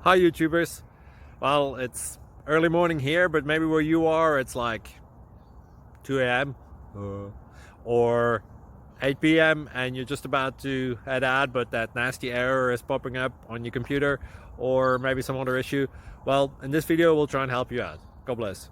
Hi YouTubers. Well, it's early morning here, but maybe where you are it's like 2 a.m. or 8 p.m. and you're just about to head out, but that nasty error is popping up on your computer, or maybe some other issue. Well, in this video we'll try and help you out. God bless.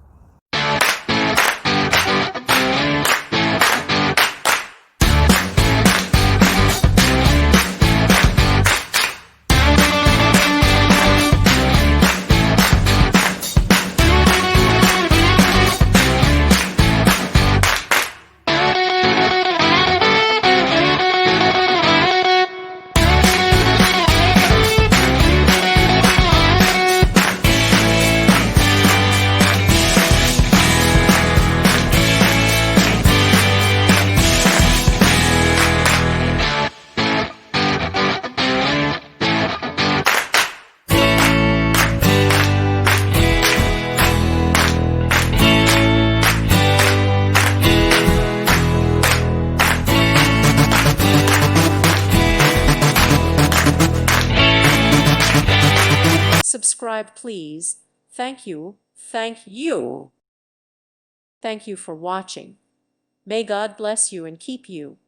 Subscribe, please. Thank you. Thank you. Thank you for watching. May God bless you and keep you.